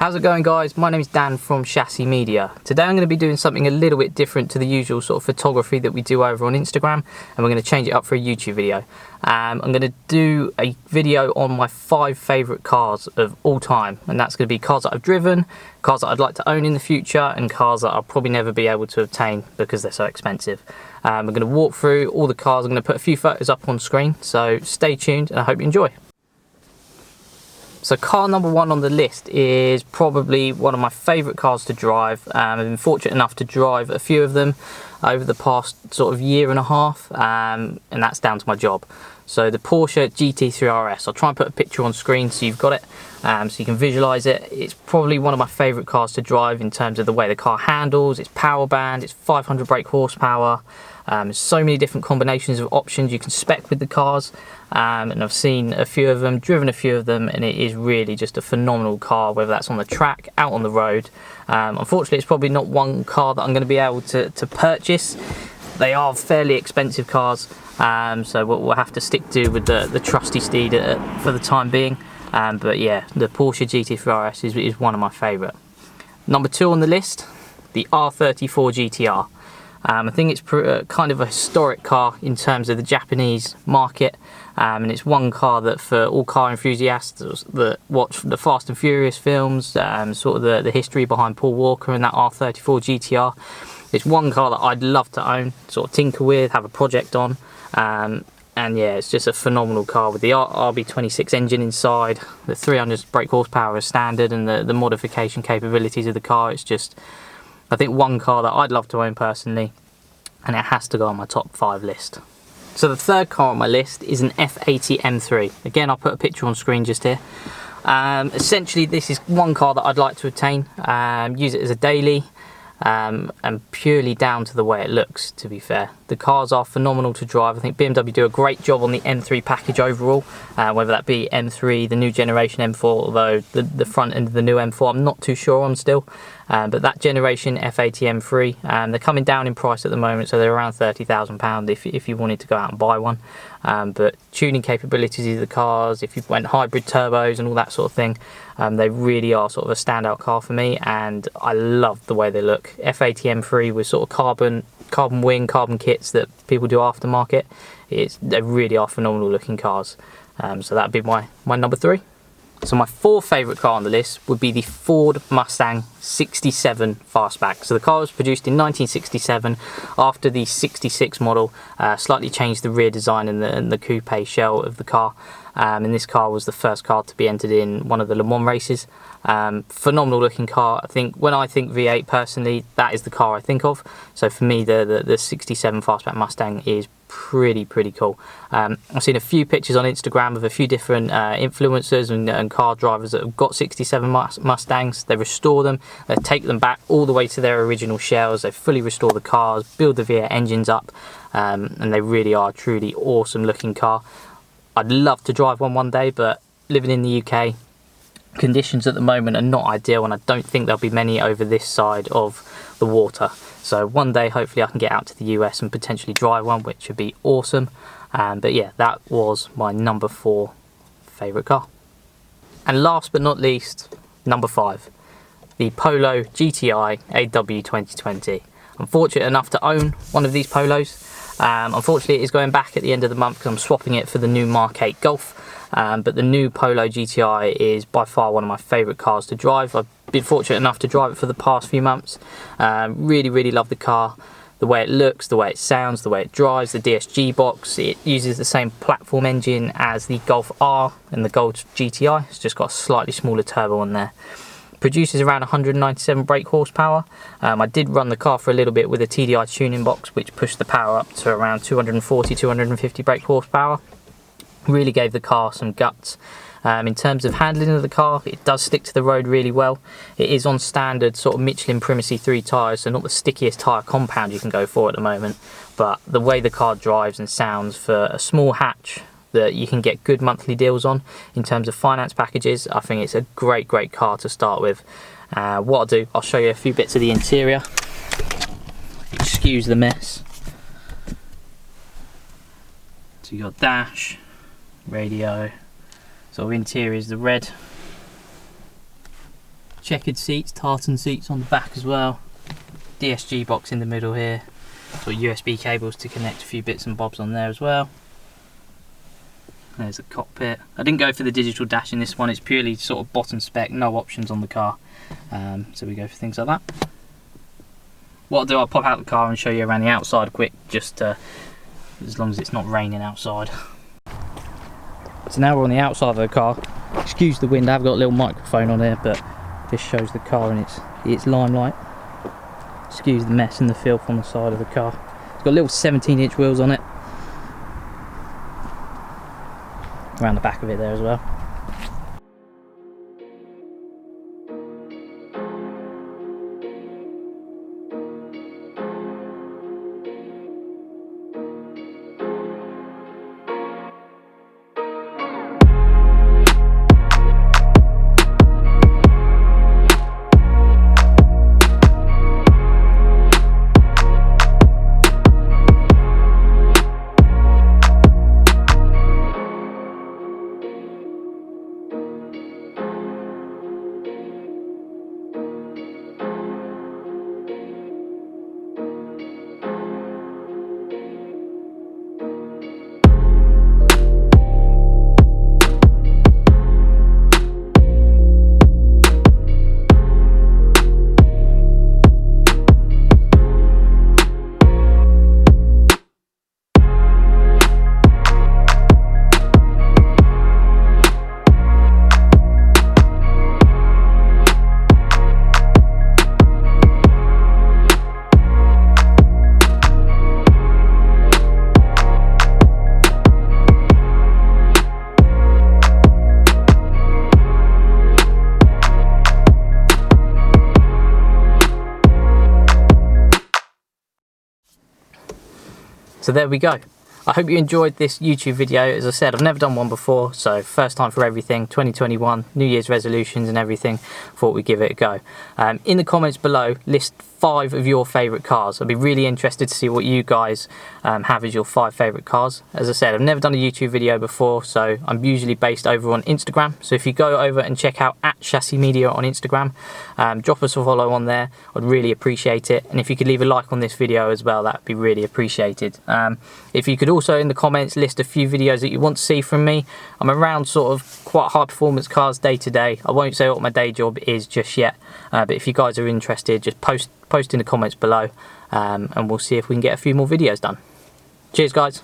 How's it going, guys? My name is Dan from ChassisMedia. Today I'm going to be doing something a little bit different to the usual sort of photography that we do over on Instagram, and we're going to change it up for a YouTube video. I'm going to do a video on my 5 favourite cars of all time, and that's going to be cars that I've driven, cars that I'd like to own in the future, and cars that I'll probably never be able to obtain because they're so expensive. We're going to walk through all the cars. I'm going to put a few photos up on screen, so stay tuned and I hope you enjoy. So car number 1 on the list is probably one of my favourite cars to drive. I've been fortunate enough to drive a few of them over the past sort of year and a half, and that's down to my job. So the Porsche GT3 RS, I'll try and put a picture on screen so you've got it, so you can visualise it. It's probably one of my favourite cars to drive in terms of the way the car handles, its power band, its 500 brake horsepower. There's so many different combinations of options you can spec with the cars, and I've seen a few of them, driven a few of them, and it is really just a phenomenal car, whether that's on the track, out on the road. Unfortunately, it's probably not one car that I'm going to be able to purchase. They are fairly expensive cars, so we'll have to stick to with the trusty steed for the time being. But yeah, the Porsche GT3 RS is one of my favourite. Number 2 on the list, the R34 GTR. I think it's kind of a historic car in terms of the Japanese market, and it's one car that for all car enthusiasts that watch the Fast and Furious films, sort of the history behind Paul Walker and that R34 GTR, it's one car that I'd love to own, sort of tinker with, have a project on, and yeah, it's just a phenomenal car with the RB26 engine inside, the 300 brake horsepower as standard, and the modification capabilities of the car. It's just, I think, one car that I'd love to own personally, and it has to go on my top 5 list. So the third car on my list is an F80 M3. Again, I'll put a picture on screen just here. Essentially, this is one car that I'd like to obtain, use it as a daily, and purely down to the way it looks, to be fair. The cars are phenomenal to drive. I think BMW do a great job on the M3 package overall, whether that be M3, the new generation M4, although the front end of the new M4 I'm not too sure on still. But that generation F80 M3, they're coming down in price at the moment, so they're around £30,000 if you wanted to go out and buy one. But tuning capabilities of the cars, if you went hybrid turbos and all that sort of thing, they really are sort of a standout car for me, and I love the way they look. F80 M3 with sort of carbon wing, carbon kits that people do aftermarket, they really are phenomenal looking cars. So that'd be my number 3. So my 4th favourite car on the list would be the Ford Mustang 67 Fastback. So the car was produced in 1967 after the 66 model, slightly changed the rear design and the coupe shell of the car. And this car was the first car to be entered in one of the Le Mans races. Phenomenal looking car. I think when I think V8 personally, that is the car I think of. So for me, the 67 Fastback Mustang is pretty cool. I've seen a few pictures on Instagram of a few different influencers and car drivers that have got 67 Mustangs. They restore them, they take them back all the way to their original shells, they fully restore the cars, build the V8 engines up, and they really are a truly awesome looking car. I'd love to drive one day, but living in the UK, conditions at the moment are not ideal, and I don't think there'll be many over this side of the water. So one day, hopefully, I can get out to the US and potentially drive one, which would be awesome. But yeah, that was my number 4 favourite car. And last but not least, number 5, the Polo GTI AW 2020. I'm fortunate enough to own one of these Polos. Unfortunately, it is going back at the end of the month because I'm swapping it for the new Mark 8 Golf. But the new Polo GTI is by far one of my favourite cars to drive. I've been fortunate enough to drive it for the past few months. Really love the car, the way it looks, the way it sounds, the way it drives, the DSG box. It uses the same platform engine as the Golf R and the Golf GTI. It's just got a slightly smaller turbo on there. Produces around 197 brake horsepower. I did run the car for a little bit with a TDI tuning box, which pushed the power up to around 240-250 brake horsepower. Really gave the car some guts. In terms of handling of the car, it does stick to the road really well. It is on standard sort of Michelin Primacy 3 tyres, so not the stickiest tyre compound you can go for at the moment, but the way the car drives and sounds for a small hatch that you can get good monthly deals on in terms of finance packages, I think it's a great car to start with. What I'll do, I'll show you a few bits of the interior. Excuse the mess. So you got dash, radio, sort of interior is the red. checkered seats, tartan seats on the back as well. DSG box in the middle here. So USB cables to connect a few bits and bobs on there as well. There's the cockpit. I didn't go for the digital dash in this one, it's purely sort of bottom spec, no options on the car. So we go for things like that. What I'll do, I'll pop out the car and show you around the outside quick, just as long as it's not raining outside. So now we're on the outside of the car. Excuse the wind, I've got a little microphone on here, but this shows the car in its limelight. Excuse the mess and the filth on the side of the car. It's got little 17-inch wheels on it. Around the back of it there as well. So there we go. I hope you enjoyed this YouTube video. As I said, I've never done one before, so first time for everything. 2021, New Year's resolutions and everything. Thought we'd give it a go. In the comments below, list 5 of your favourite cars. I'd be really interested to see what you guys have as your 5 favourite cars. As I said, I've never done a YouTube video before, so I'm usually based over on Instagram. So if you go over and check out @ChassisMedia on Instagram, drop us a follow on there. I'd really appreciate it. And if you could leave a like on this video as well, that'd be really appreciated. If you could also in the comments list a few videos that you want to see from me. I'm around sort of quite high performance cars day to day. I won't say what my day job is just yet, but if you guys are interested, just post in the comments below, and we'll see if we can get a few more videos done. Cheers guys.